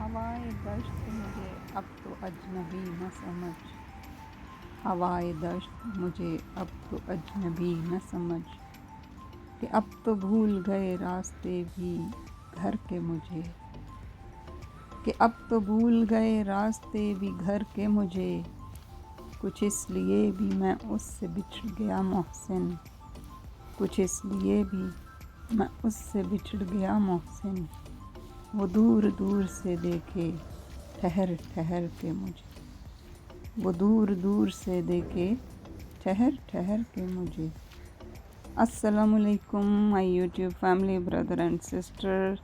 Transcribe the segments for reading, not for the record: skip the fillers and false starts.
ہوائے دشت مجھے اب تو اجنبی نہ سمجھ، ہوائے دشت مجھے اب تو اجنبی نہ سمجھ، کہ اب تو بھول گئے راستے بھی گھر کے مجھے، کہ اب تو بھول گئے راستے بھی گھر کے مجھے، کچھ اس لیے بھی میں اس سے بچھڑ گیا محسن، کچھ اس لیے بھی میں اس سے بچھڑ گیا محسن، وہ دور دور سے دیکھے ٹھہر ٹھہر کے مجھے، وہ دور دور سے دیکھے ٹھہر ٹھہر کے مجھے۔ السلام علیکم مائی YouTube family, brother and sister,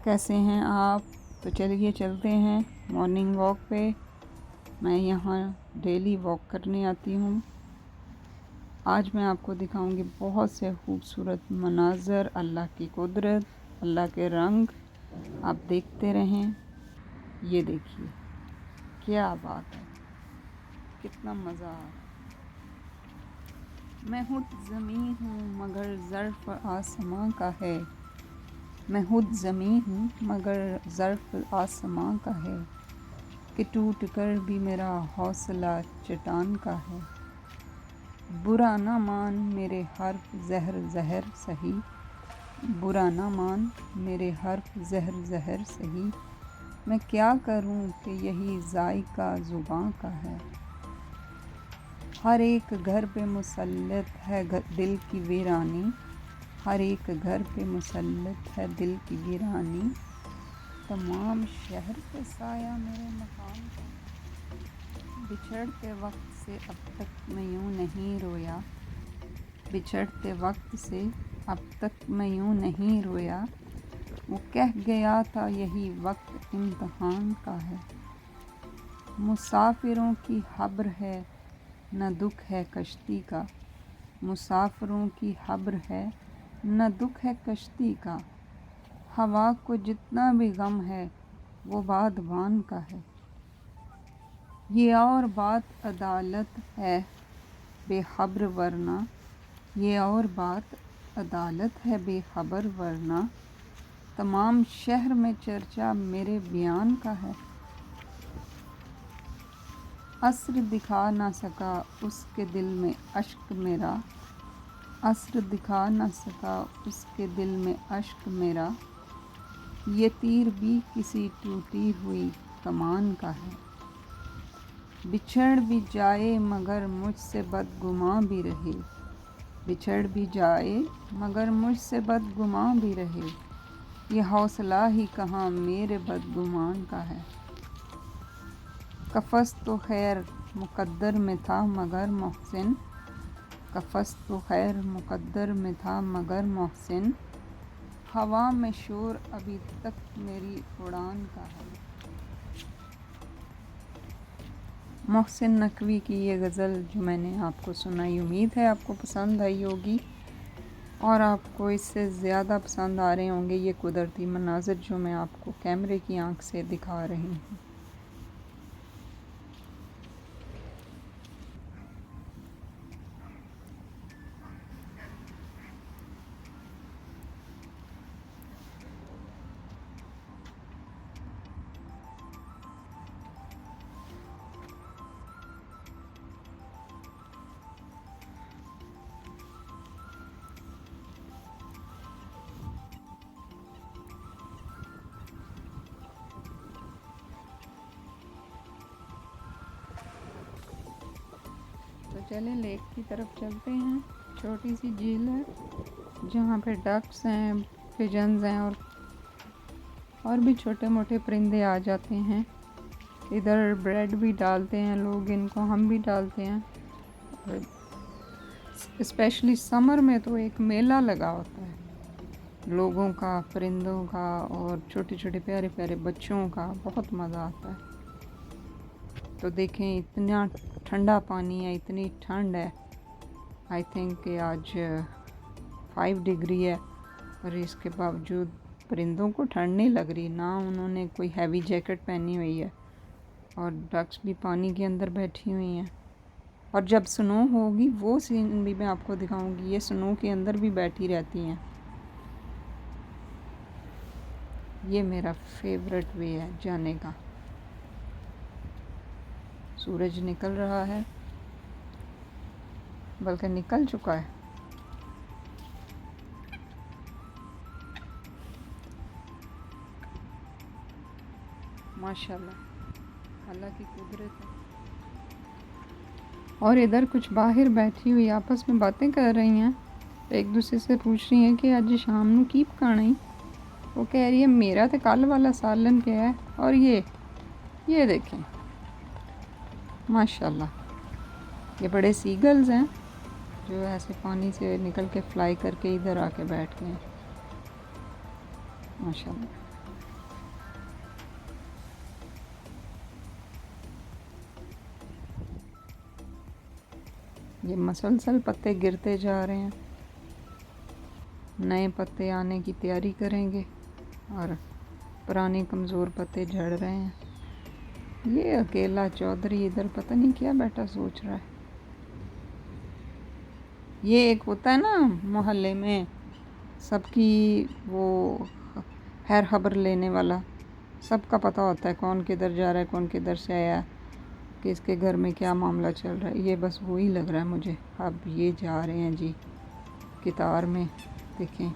کیسے ہیں آپ؟ تو چلیے چلتے ہیں مارننگ واک پہ۔ میں یہاں ڈیلی واک کرنے آتی ہوں۔ آج میں آپ کو دکھاؤں گی بہت سے خوبصورت مناظر، اللہ کی قدرت، اللہ کے رنگ، آپ دیکھتے رہیں۔ یہ دیکھیے کیا بات ہے، کتنا مزہ آ رہا ہے۔ میں خود زمیں ہوں مگر ظرف آسماں کا ہے، میں خود زمیں ہوں مگر ظرف آسماں کا ہے، کہ ٹوٹ کر بھی میرا حوصلہ چٹان کا ہے، برا نہ مان میرے حرف زہر زہر سہی، برا نہ مان میرے حرف زہر زہر سہی، میں کیا کروں کہ یہی ذائقہ زباں کا ہے، ہر ایک گھر پہ مسلط ہے دل کی ویرانی، ہر ایک گھر پہ مسلط ہے دل کی ویرانی، تمام شہر پہ سایہ میرے مکان کا ہے، بچھڑتے وقت سے اب تک میں یوں نہیں رویا، بچھڑتے وقت سے اب تک میں یوں نہیں رویا، وہ کہہ گیا تھا یہی وقت امتحان کا ہے، مسافروں کی خبر ہے نہ دکھ ہے کشتی کا، مسافروں کی خبر ہے نہ دکھ ہے کشتی کا، ہوا کو جتنا بھی غم ہے وہ بادبان کا ہے، یہ اور بات عدالت ہے بے خبر ورنہ، یہ اور بات عدالت ہے بے خبر ورنہ، تمام شہر میں چرچا میرے بیان کا ہے، عصر دکھا نہ سکا اس کے دل میں اشک میرا، عصر دکھا نہ سکا اس کے دل میں اشک میرا، یہ تیر بھی کسی ٹوٹی ہوئی کمان کا ہے، بچھڑ بھی جائے مگر مجھ سے بدگماں بھی رہے، بچھڑ بھی جائے مگر مجھ سے بدگماں بھی رہے، یہ حوصلہ ہی کہاں میرے بدگمان کا ہے، قفس تو خیر مقدر میں تھا مگر محسن، قفس تو خیر مقدر میں تھا مگر محسن، ہوا میں شور ابھی تک میری اڑان کا ہے۔ محسن نقوی کی یہ غزل جو میں نے آپ کو سنائی، امید ہے آپ کو پسند آئی ہوگی اور آپ کو اس سے زیادہ پسند آ رہے ہوں گے یہ قدرتی مناظر جو میں آپ کو کیمرے کی آنکھ سے دکھا رہی ہوں۔ تو چلیں لیک کی طرف چلتے ہیں۔ چھوٹی سی جھیل ہے جہاں پہ ڈکس ہیں، پجنز ہیں اور بھی چھوٹے موٹے پرندے آ جاتے ہیں۔ ادھر بریڈ بھی ڈالتے ہیں لوگ ان کو، ہم بھی ڈالتے ہیں۔ اور اسپیشلی سمر میں تو ایک میلہ لگا ہوتا ہے لوگوں کا، پرندوں کا اور چھوٹے چھوٹے پیارے پیارے بچوں کا، بہت مزہ آتا ہے۔ تو دیکھیں اتنا ٹھنڈا پانی ہے، اتنی ٹھنڈ ہے، آئی تھنک کہ آج 5 ڈگری ہے، اور اس کے باوجود پرندوں کو ٹھنڈ نہیں لگ رہی، نہ انہوں نے کوئی ہیوی جیکٹ پہنی ہوئی ہے، اور ڈکس بھی پانی کے اندر بیٹھی ہوئی ہیں۔ اور جب سنو ہوگی وہ سین بھی میں آپ کو دکھاؤں گی، یہ سنو کے اندر بھی بیٹھی رہتی ہیں۔ یہ میرا فیورٹ وے ہے جانے کا. سورج نکل رہا ہے، بلکہ نکل چکا ہے. ماشاءاللہ، اللہ کی قدرت ہے. اور ادھر کچھ باہر بیٹھی ہوئی آپس میں باتیں کر رہی ہیں. ایک دوسرے سے پوچھ رہی ہیں کہ اج شام نو کی پکانا ہی. وہ کہہ رہی ہے میرا تو کل والا سالن کیا ہے، اور یہ دیکھیں ماشاءاللہ. یہ بڑے سیگلز ہیں جو ایسے پانی سے نکل کے فلائی کر کے ادھر آ کے بیٹھ گئے ہیں. ماشاءاللہ. یہ مسلسل پتے گرتے جا رہے ہیں، نئے پتے آنے کی تیاری کریں گے اور پرانے کمزور پتے جھڑ رہے ہیں. یہ اکیلا چودھری ادھر پتہ نہیں کیا بیٹا سوچ رہا ہے. یہ ایک ہوتا ہے نا محلے میں سب کی وہ خیر خبر لینے والا، سب کا پتہ ہوتا ہے کون کدھر جا رہا ہے، کون کدھر سے آیا، کہ اس کے گھر میں کیا معاملہ چل رہا ہے. یہ بس وہی لگ رہا ہے مجھے. اب یہ جا رہے ہیں جی قطار میں. دیکھیں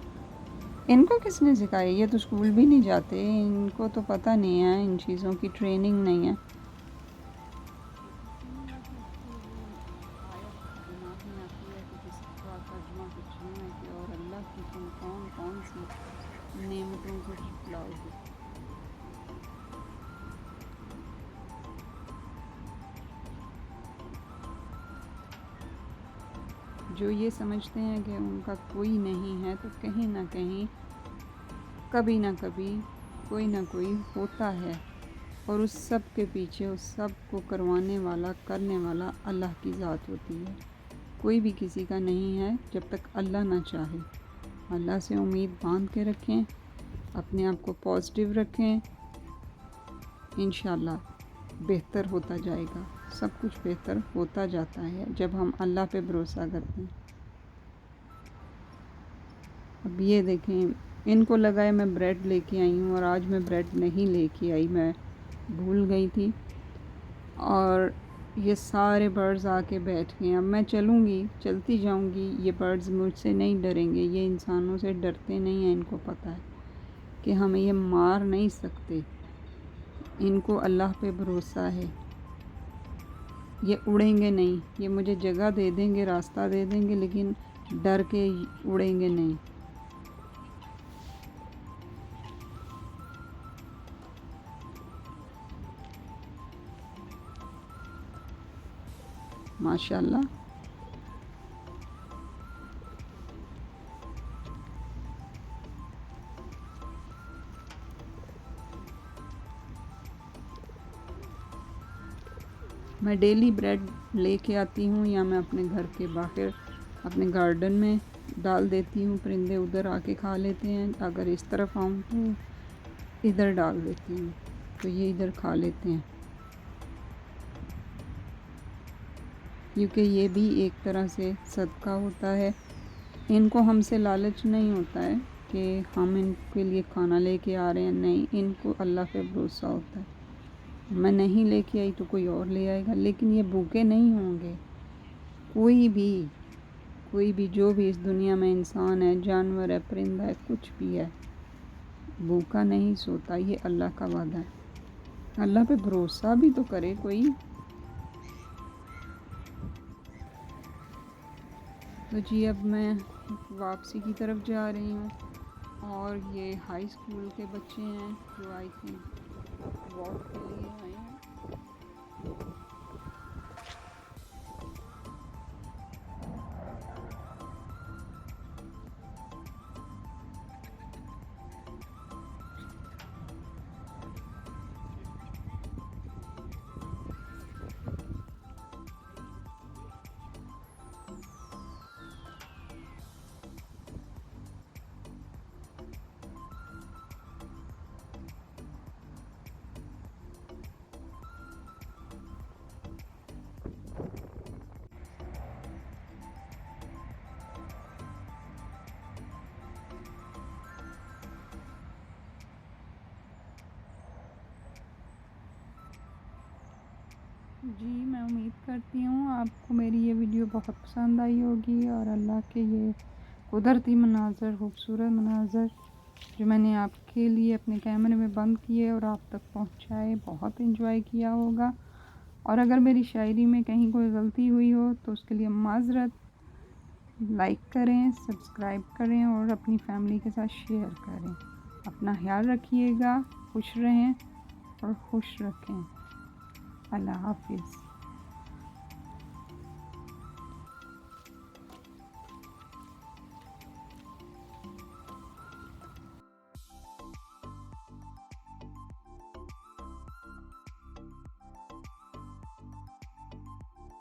ان کو کس نے سکھایا، یہ تو اسکول بھی نہیں جاتے، ان کو تو پتہ نہیں ہے، ان چیزوں کی ٹریننگ نہیں ہے. دماغ میں آتی ہے کہ جس کا ترجمہ کچھ یوں ہے کہ اور اللہ کی تم کون کون سی نعمتوں کو جھٹلاؤ گے. جو یہ سمجھتے ہیں کہ ان کا کوئی نہیں ہے، تو کہیں نہ کہیں کبھی نہ کبھی کوئی نہ کوئی ہوتا ہے، اور اس سب کے پیچھے اس سب کو کروانے والا کرنے والا اللہ کی ذات ہوتی ہے. کوئی بھی کسی کا نہیں ہے جب تک اللہ نہ چاہے. اللہ سے امید باندھ کے رکھیں، اپنے آپ کو پازیٹیو رکھیں، انشاءاللہ بہتر ہوتا جائے گا. سب کچھ بہتر ہوتا جاتا ہے جب ہم اللہ پہ بھروسہ کرتے ہیں. اب یہ دیکھیں ان کو لگا ہے میں بریڈ لے کے آئی ہوں، اور آج میں بریڈ نہیں لے کے آئی، میں بھول گئی تھی. اور یہ سارے برڈز آ کے بیٹھ گئے ہیں. اب میں چلوں گی، چلتی جاؤں گی. یہ برڈز مجھ سے نہیں ڈریں گے، یہ انسانوں سے ڈرتے نہیں ہیں. ان کو پتہ ہے کہ ہمیں یہ مار نہیں سکتے. ان کو اللہ پہ بھروسہ ہے. یہ اڑیں گے نہیں. یہ مجھے جگہ دے دیں گے، راستہ دے دیں گے، لیکن ڈر کے اڑیں گے نہیں. ماشاءاللہ. میں ڈیلی بریڈ لے کے آتی ہوں، یا میں اپنے گھر کے باہر اپنے گارڈن میں ڈال دیتی ہوں. پرندے ادھر آ کے کھا لیتے ہیں. اگر اس طرف آؤں تو ادھر ڈال دیتی ہوں، تو یہ ادھر کھا لیتے ہیں. کیونکہ یہ بھی ایک طرح سے صدقہ ہوتا ہے. ان کو ہم سے لالچ نہیں ہوتا ہے کہ ہم ان کے لیے کھانا لے کے آ رہے ہیں. نہیں، ان کو اللہ پہ بھروسہ ہوتا ہے. میں نہیں لے کے آئی تو کوئی اور لے آئے گا، لیکن یہ بھوکے نہیں ہوں گے. کوئی بھی جو بھی اس دنیا میں انسان ہے، جانور ہے، پرندہ ہے، کچھ بھی ہے، بھوکا نہیں سوتا. یہ اللہ کا وعدہ ہے. اللہ پہ بھروسہ بھی تو کرے کوئی. تو جی اب میں واپسی کی طرف جا رہی ہوں، اور یہ ہائی اسکول کے بچے ہیں جو آئی تھنک واک کے لیے آئے ہیں. جی میں امید کرتی ہوں آپ کو میری یہ ویڈیو بہت پسند آئی ہوگی، اور اللہ کے یہ قدرتی مناظر، خوبصورت مناظر جو میں نے آپ کے لیے اپنے کیمرے میں بند کیے اور آپ تک پہنچائے، بہت انجوائے کیا ہوگا۔ اور اگر میری شاعری میں کہیں کوئی غلطی ہوئی ہو تو اس کے لیے معذرت۔ لائک کریں، سبسکرائب کریں اور اپنی فیملی کے ساتھ شیئر کریں۔ اپنا خیال رکھیے گا، خوش رہیں اور خوش رکھیں۔ اللہ حافظ۔